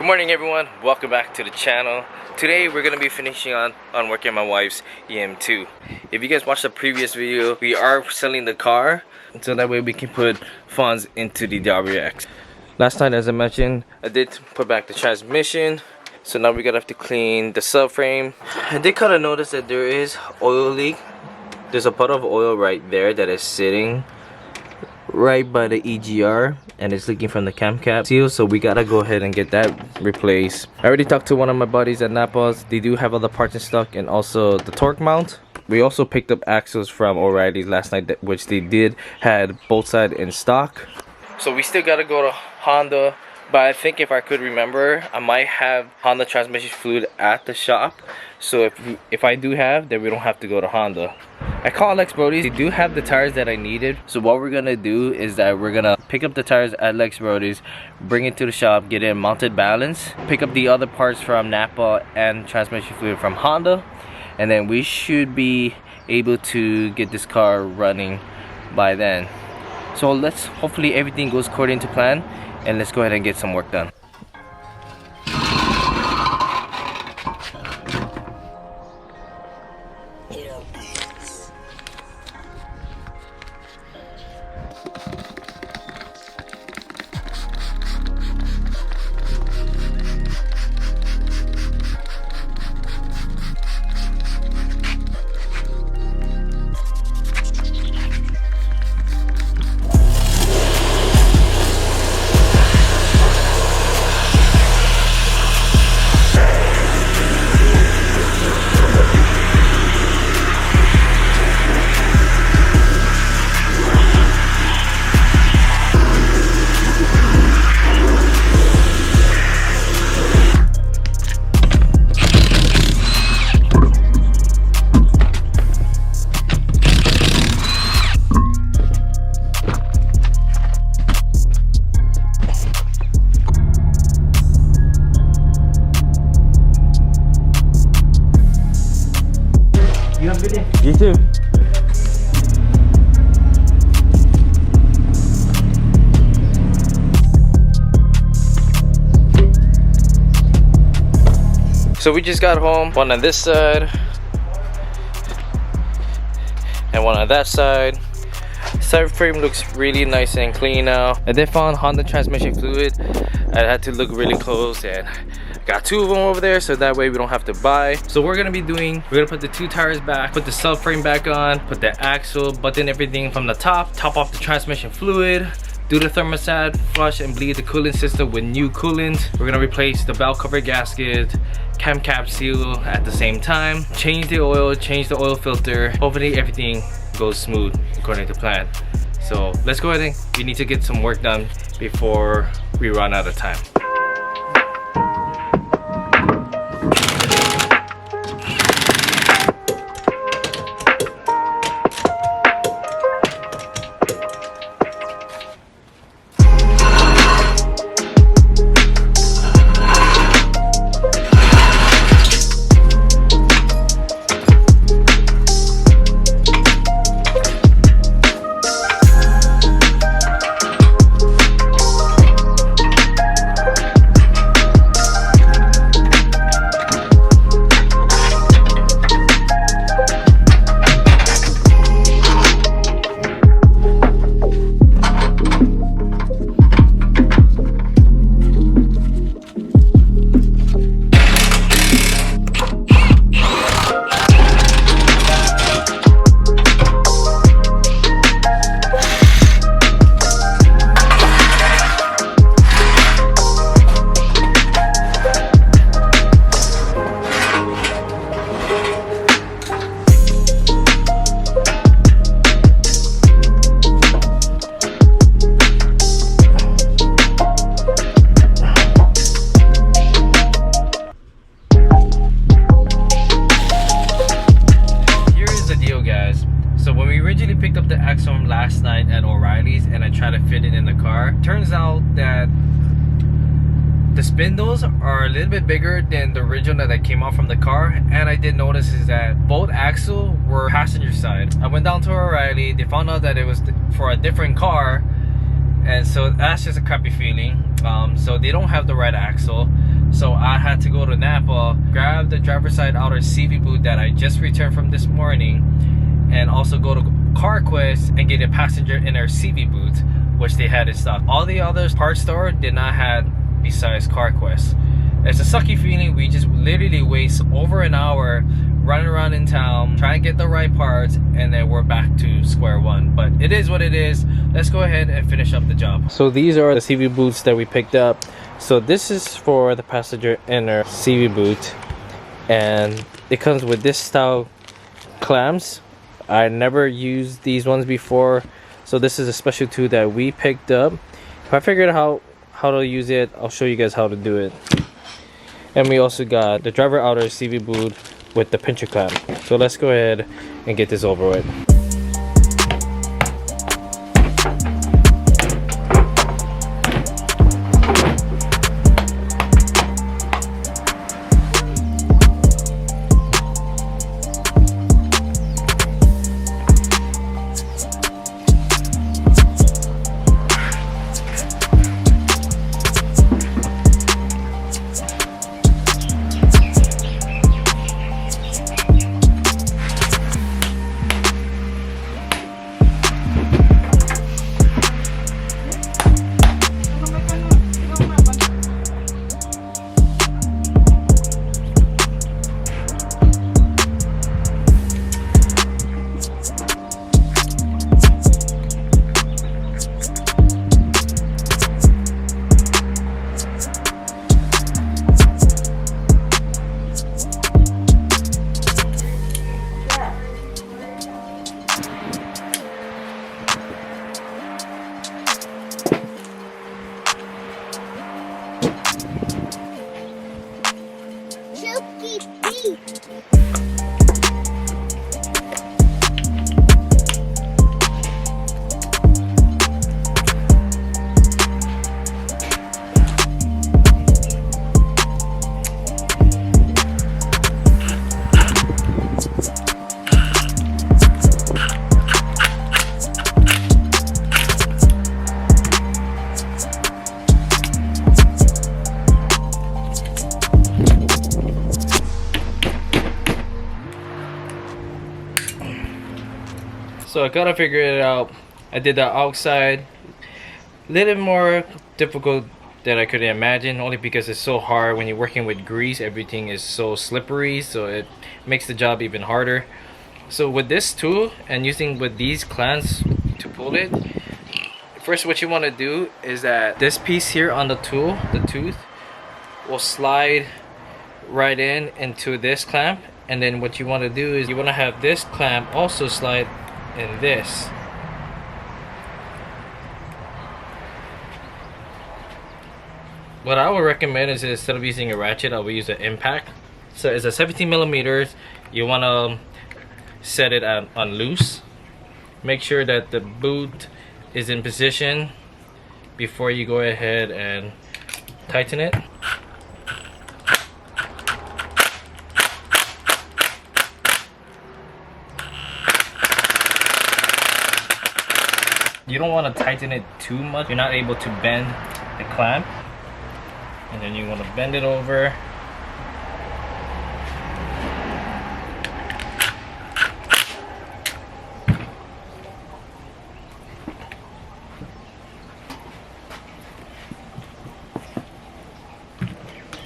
Good morning everyone, welcome back to the channel. Today we're going to be finishing on working on my wife's EM2. If you guys watched the previous video, we are selling the car so that way we can put funds into the WX. Last night, as I mentioned, I did put back the transmission, so now we're going to have to clean the subframe. I did kind of notice that there is oil leak. There's a puddle of oil right there that is sitting right by the EGR and it's leaking from the camcap seal, so we gotta go ahead and get that replaced. I already talked to one of my buddies at Napa's. They do have other parts in stock and also the torque mount. We also picked up axles from O'Reilly's last night, which they did had both sides in stock. So we still gotta go to Honda, but I think if I could remember, I might have Honda transmission fluid at the shop. So if I do have, then we don't have to go to Honda. I called Lex Brody's. They do have the tires that I needed. So what we're gonna do is that we're gonna pick up the tires at Lex Brody's, bring it to the shop, get it mounted balance, pick up the other parts from Napa and transmission fluid from Honda, and then we should be able to get this car running by then. So let's hopefully everything goes according to plan, and let's go ahead and get some work done. You too. So we just got home, one on this side and one on that side. Side frame looks really nice and clean now. I did found Honda transmission fluid. I had to look really close and got two of them over there, so that way we don't have to buy. So we're gonna put the two tires back, put the subframe back on, put the axle, button everything from the top off the transmission fluid, do the thermostat, flush and bleed the coolant system with new coolant. We're gonna replace the valve cover gasket, camcap seal at the same time, change the oil filter. Hopefully everything goes smooth according to plan. So let's go ahead and we need to get some work done before we run out of time. Picked up the axle last night at O'Reilly's and I tried to fit it in the car. Turns out that the spindles are a little bit bigger than the original that came out from the car, and I did notice is that both axles were passenger side. I went down to O'Reilly, they found out that it was for a different car, and so that's just a crappy feeling. So they don't have the right axle. So I had to go to Napa, grab the driver's side outer CV boot that I just returned from this morning, and also go to CarQuest and get a passenger inner CV boot, which they had in stock. All the other parts store did not have besides CarQuest. It's a sucky feeling. We just literally waste over an hour running around in town trying to get the right parts, and then we're back to square one. But it is what it is. Let's go ahead and finish up the job. So these are the CV boots that we picked up. So this is for the passenger inner CV boot, and it comes with this style clamps. I never used these ones before, so this is a special tool that we picked up. If I figured out how to use it, I'll show you guys how to do it. And we also got the driver outer CV boot with the pincher clamp. So let's go ahead and get this over with. So I gotta figure it out. I did the outside, a little more difficult than I could imagine, only because it's so hard when you're working with grease. Everything is so slippery, so it makes the job even harder. So with this tool and using with these clamps to pull it, first what you want to do is that this piece here on the tool, the tooth, will slide right into this clamp, and then what you want to do is you want to have this clamp also slide in this. What I would recommend is instead of using a ratchet, I will use an impact. So it's a 17 millimeters. You want to set it on loose. Make sure that the boot is in position before you go ahead and tighten it. You don't want to tighten it too much. You're not able to bend the clamp. And then you want to bend it over.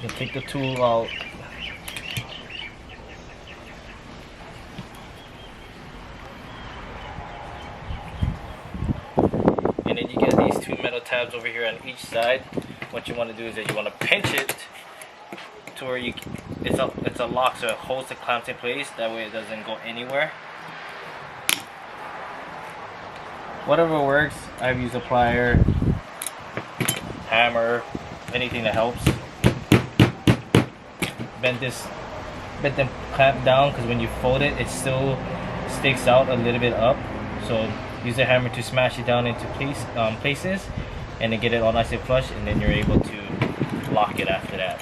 You take the tool out. And then you get these two metal tabs over here on each side. What you want to do is that you want to pinch it to where it's a lock, so it holds the clamps in place. That way it doesn't go anywhere. Whatever works. I've used a plier, hammer, anything that helps. Bend the clamp down, because when you fold it, it still sticks out a little bit up. So use a hammer to smash it down into places, and then get it all nice and flush, and then you're able to lock it after that.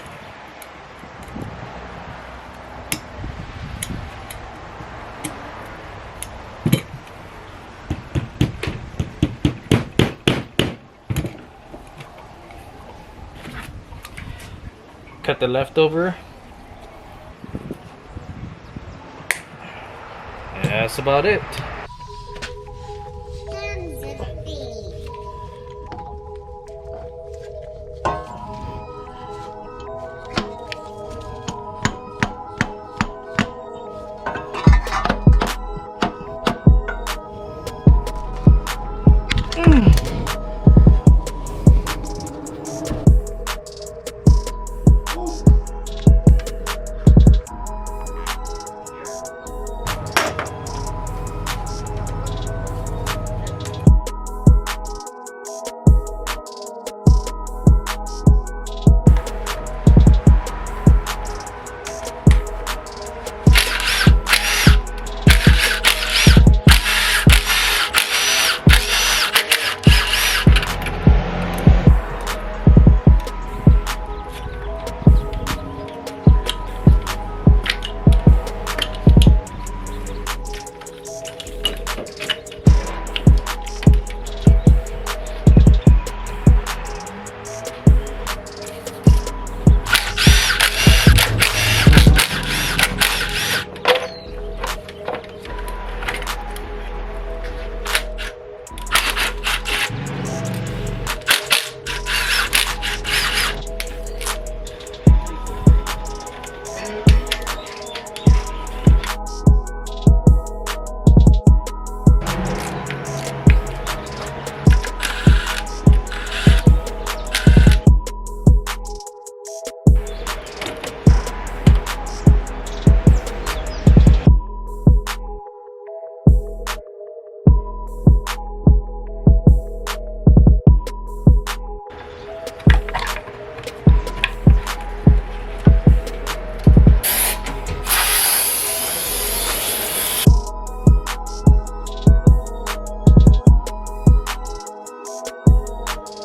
cut the leftover. And that's about it.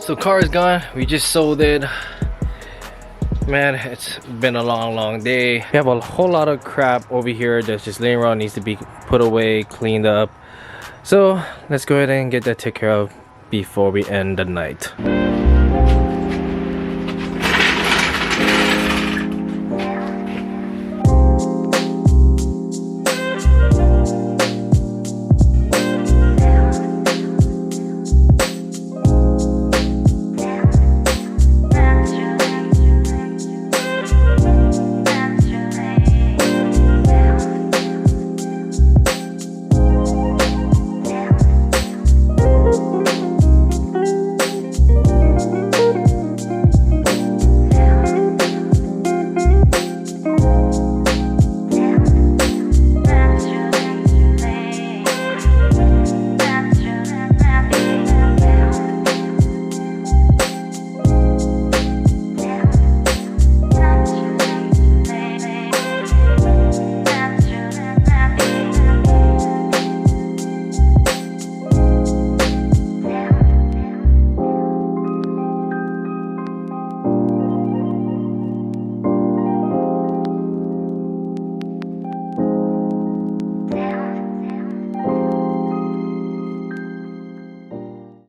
So car is gone. We just sold it. Man, it's been a long day. We have a whole lot of crap over here that's just laying around, needs to be put away, cleaned up. So let's go ahead and get that taken care of before we end the night.